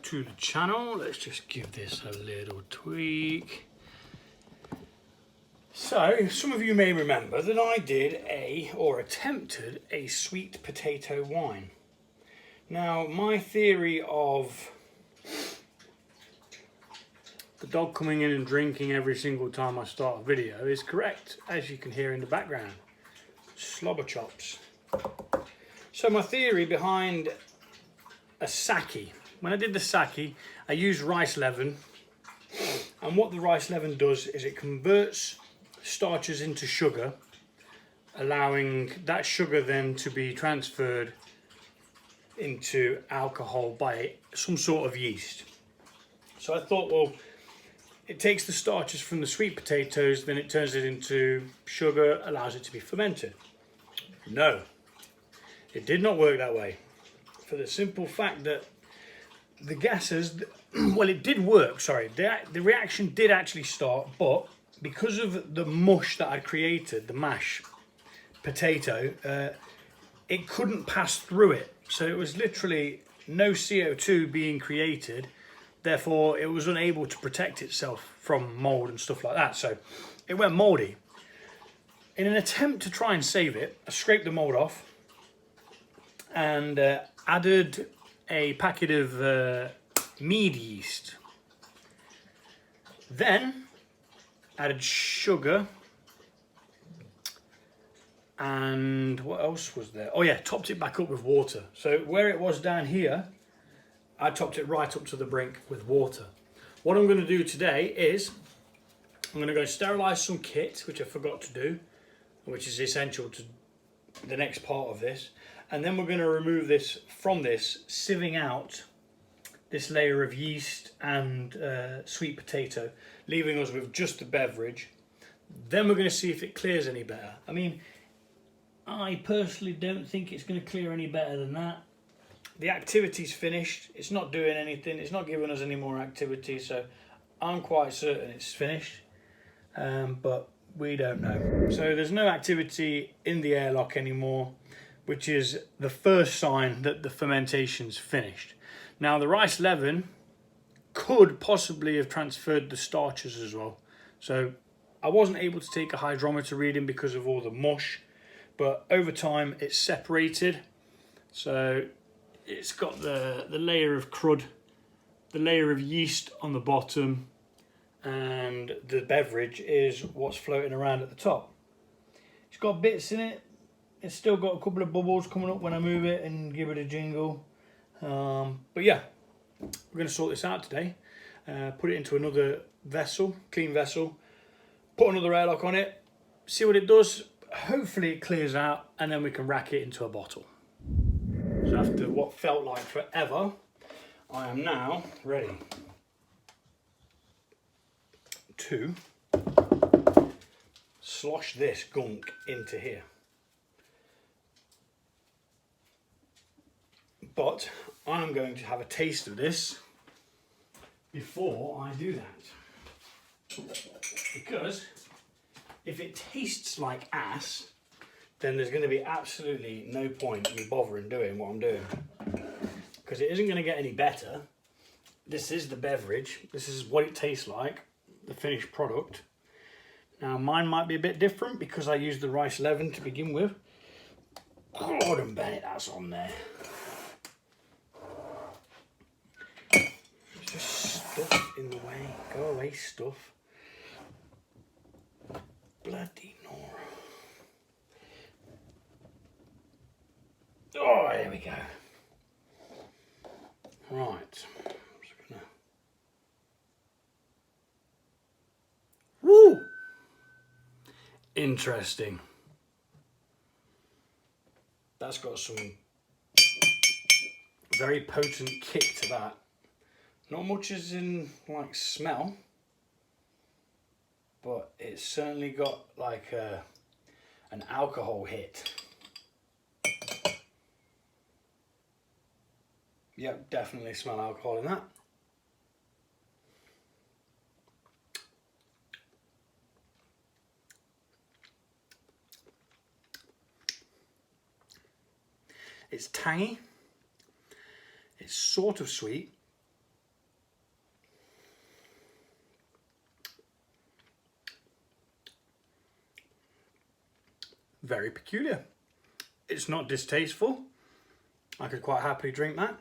to the channel. Let's just give this a little tweak. So, some of you may remember that I did attempted a sweet potato wine. Now, my theory of the dog coming in and drinking every single time I start a video is correct, as you can hear in the background. Slobber chops. So my theory behind a sakè, when I did the sakè, I used rice leaven, and what the rice leaven does is it converts starches into sugar, allowing that sugar then to be transferred into alcohol by some sort of yeast. So I thought, well, it takes the starches from the sweet potatoes, then it turns it into sugar, allows it to be fermented. No, it did not work that way, for the simple fact that the gases, well, it did work, sorry, the reaction did actually start, but because of the mush that I created, the mash potato, it couldn't pass through it. So it was literally no CO2 being created, therefore it was unable to protect itself from mould and stuff like that, so it went mouldy. In an attempt to try and save it, I scraped the mould off and added a packet of mead yeast. Then added sugar, and what else was there? Oh yeah, topped it back up with water. So where it was down here, I topped it right up to the brink with water. What I'm going to do today is I'm going to go sterilise some kit, which I forgot to do, which is essential to the next part of this, and then we're going to remove this from this, sieving out this layer of yeast and sweet potato, leaving us with just the beverage. Then we're going to see if it clears any better. I mean, I personally don't think it's going to clear any better than that. The activity's finished, it's not doing anything, it's not giving us any more activity, so I'm quite certain it's finished, but we don't know. So there's no activity in the airlock anymore, which is the first sign that the fermentation's finished. Now the rice leaven could possibly have transferred the starches as well. So I wasn't able to take a hydrometer reading because of all the mush, but over time it's separated. So it's got the layer of crud, the layer of yeast on the bottom, and the beverage is what's floating around at the top. It's got bits in it. It's still got a couple of bubbles coming up when I move it and give it a jingle. But yeah, we're going to sort this out today. Put it into another vessel, clean vessel, put another airlock on it, see what it does. Hopefully it clears out, and then we can rack it into a bottle. So after what felt like forever, I am now ready to slosh this gunk into here. But I'm going to have a taste of this before I do that. Because if it tastes like ass, then there's going to be absolutely no point in me bothering doing what I'm doing. Because it isn't going to get any better. This is the beverage. This is what it tastes like, the finished product. Now mine might be a bit different because I used the rice leaven to begin with. God and Bennett, that's on there. There's just stuff in the way. Go away, stuff. Bloody Nora. Oh, there we go. Right. Woo! Interesting. That's got some very potent kick to that. Not much as in like smell, but it's certainly got like an alcohol hit. Yep, definitely smell alcohol in that. It's tangy, it's sort of sweet, very peculiar. It's not distasteful. I could quite happily drink that.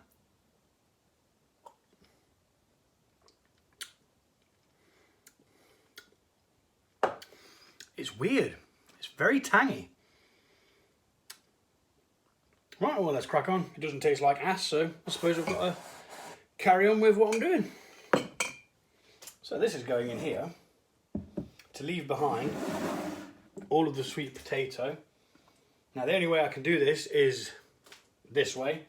It's weird. It's very tangy. Right, well, let's crack on. It doesn't taste like ass, so I suppose I've got to carry on with what I'm doing. So this is going in here to leave behind all of the sweet potato. Now the only way I can do this is this way.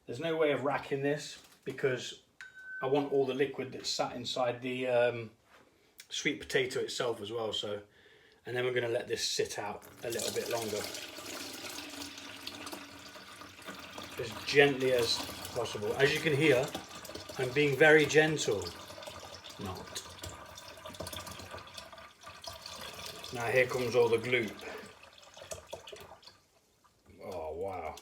There's no way of racking this because I want all the liquid that's sat inside the sweet potato itself as well. So, and then we're going to let this sit out a little bit longer, as gently as possible. As you can hear, I'm being very gentle. Not. Now here comes all the gloop. Oh wow.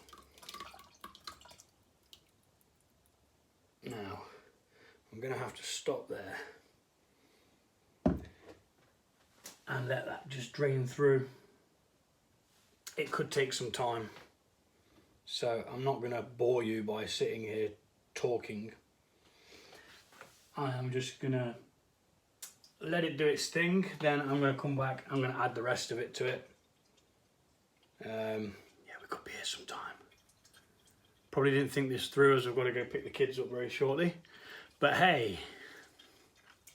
Now I'm going to have to stop there and let that just drain through. It could take some time, so I'm not going to bore you by sitting here talking. I am just going to let it do its thing, then I'm going to come back, I'm going to add the rest of it to it. Yeah, we could be here some time. Probably didn't think this through as I've got to go pick the kids up very shortly. But hey,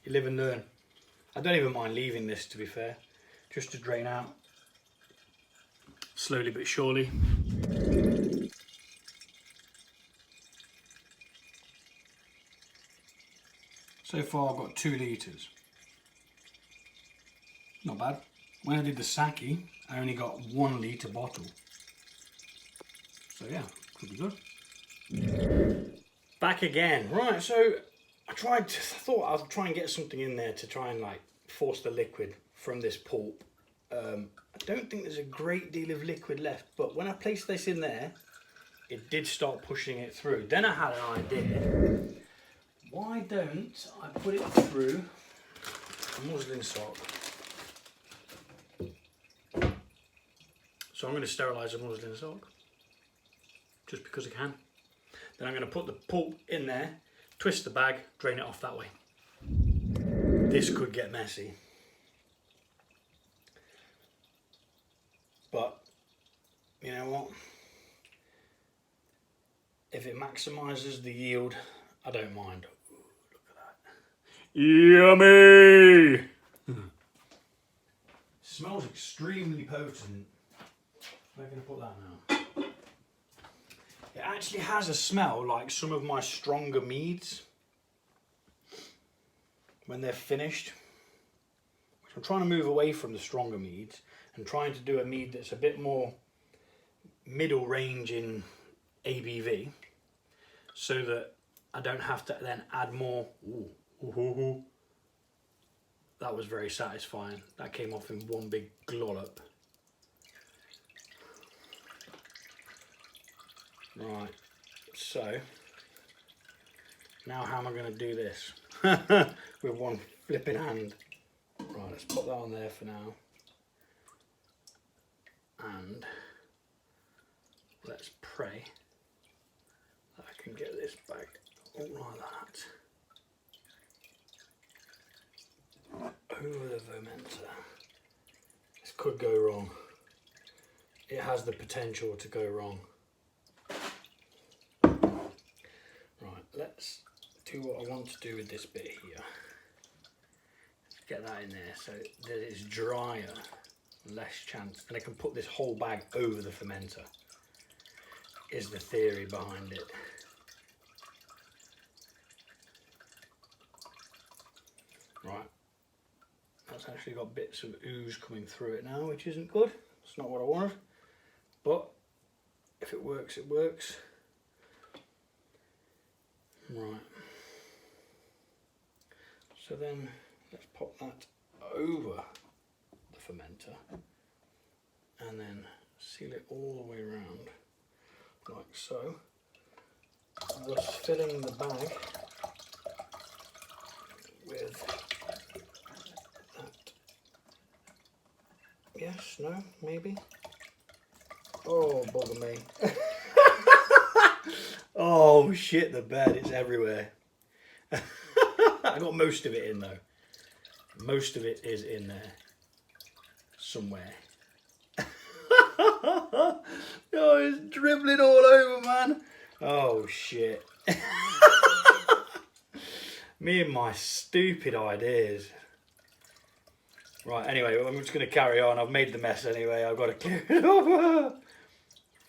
you live and learn. I don't even mind leaving this, to be fair, just to drain out slowly but surely. So far I've got 2 litres. Not bad. When I did the sakè, I only got 1 litre bottle. So yeah, could be good. Back again. Right, so I thought I'd try and get something in there to try and like force the liquid from this pulp. I don't think there's a great deal of liquid left, but when I placed this in there, it did start pushing it through. Then I had an idea. Why don't I put it through a muslin sock? So I'm going to sterilise a muslin sock, just because I can. Then I'm going to put the pulp in there, twist the bag, drain it off that way. This could get messy. But, you know what? If it maximises the yield, I don't mind. Ooh, look at that. Yummy! Smells extremely potent. Where can I put that now? It actually has a smell like some of my stronger meads when they're finished. I'm trying to move away from the stronger meads and trying to do a mead that's a bit more middle range in ABV, so that I don't have to then add more. Ooh. That was very satisfying. That came off in one big glollop. Right, so now how am I going to do this with one flipping hand? Right, let's put that on there for now, and let's pray that I can get this back all like that over the fermenter. This could go wrong. It has the potential to go wrong. Let's do what I want to do with this bit here. Get that in there so that it's drier, less chance, and I can put this whole bag over the fermenter, is the theory behind it. Right, that's actually got bits of ooze coming through it now, which isn't good. It's not what I wanted, but if it works, it works. Right, so then let's pop that over the fermenter and then seal it all the way around like so, thus filling the bag with that. Yes, no, maybe. Oh, bugger me. Oh shit, the bed, it's everywhere. I got most of it in though. Most of it is in there. Somewhere. Oh, it's dribbling all over, man. Oh shit. Me and my stupid ideas. Right, anyway, I'm just going to carry on. I've made the mess anyway. I've got to clear it up.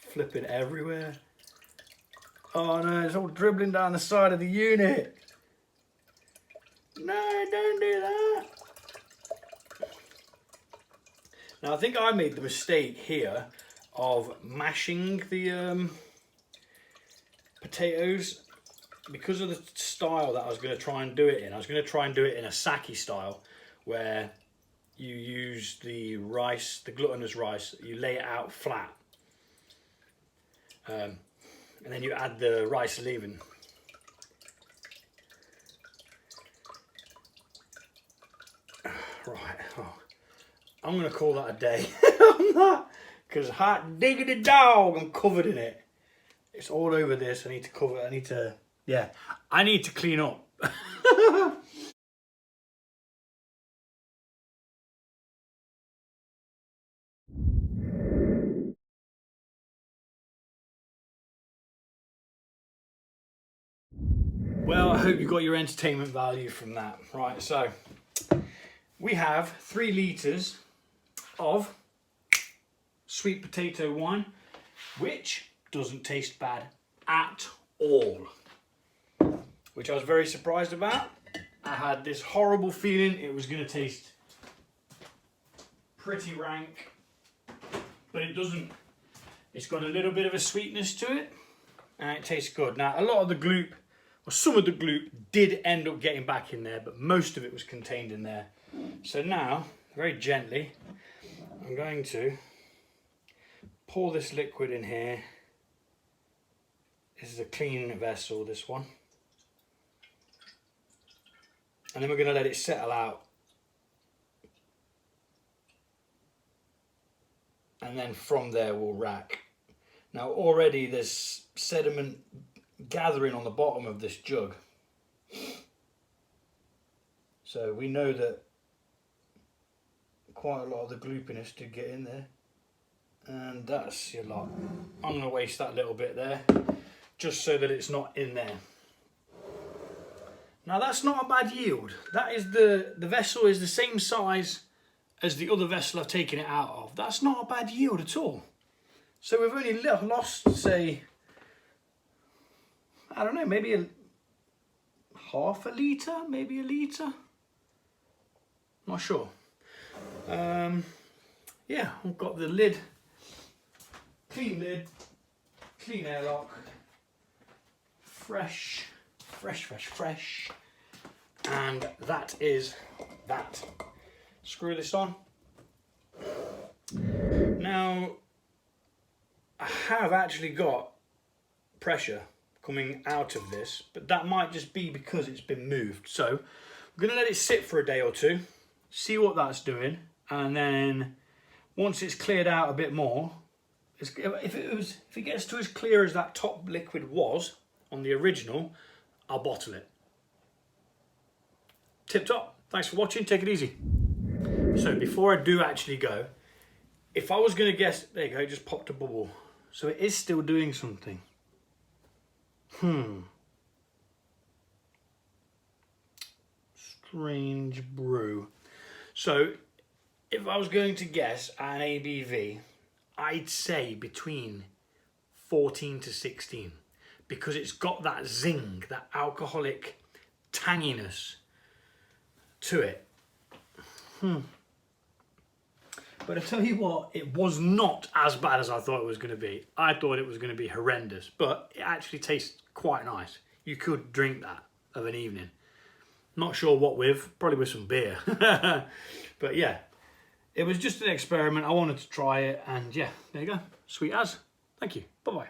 Flipping everywhere. Oh no, it's all dribbling down the side of the unit. No, don't do that. Now, I think I made the mistake here of mashing the potatoes because of the style that I was going to try and do it in. I was going to try and do it in a sakè style where you use the rice, the glutinous rice, you lay it out flat. And then you add the rice leaven. Right, oh. I'm going to call that a day. Because hot diggity dog, I'm covered in it. It's all over this. I need to cover, I need to clean up. Well, I hope you got your entertainment value from that. Right, so we have 3 litres of sweet potato wine, which doesn't taste bad at all. Which I was very surprised about. I had this horrible feeling it was going to taste pretty rank, but it doesn't. It's got a little bit of a sweetness to it, and it tastes good. Now, a lot of the gloop, or some of the gloop, did end up getting back in there, but most of it was contained in there. So now, very gently, I'm going to pour this liquid in here. This is a clean vessel, this one. And then we're going to let it settle out. And then from there we'll rack. Now already there's sediment gathering on the bottom of this jug. So we know that quite a lot of the gloopiness did get in there. And that's your lot. I'm going to waste that little bit there, just so that it's not in there. Now that's not a bad yield. That is the vessel is the same size as the other vessel I've taken it out of. That's not a bad yield at all. So we've only lost, say, I don't know, maybe half a litre, maybe a litre. Not sure. Yeah, I've got the lid, clean airlock, fresh, and that is that. Screw this on. Now, I have actually got pressure coming out of this, but that might just be because it's been moved. So I'm going to let it sit for a day or two, see what that's doing, and then once it's cleared out a bit more, if it gets to as clear as that top liquid was on the original, I'll bottle it. Tip top. Thanks for watching. Take it easy. So before I do actually go, if I was going to guess, there you go, it just popped a bubble. So it is still doing something. Strange brew. So if I was going to guess an ABV, I'd say between 14 to 16. Because it's got that zing, that alcoholic tanginess to it. But I tell you what, it was not as bad as I thought it was going to be. I thought it was going to be horrendous, but it actually tastes quite nice. You could drink that of an evening. Not sure what with, probably with some beer. But yeah, it was just an experiment. I wanted to try it, and yeah, there you go. Sweet as. Thank you. Bye-bye.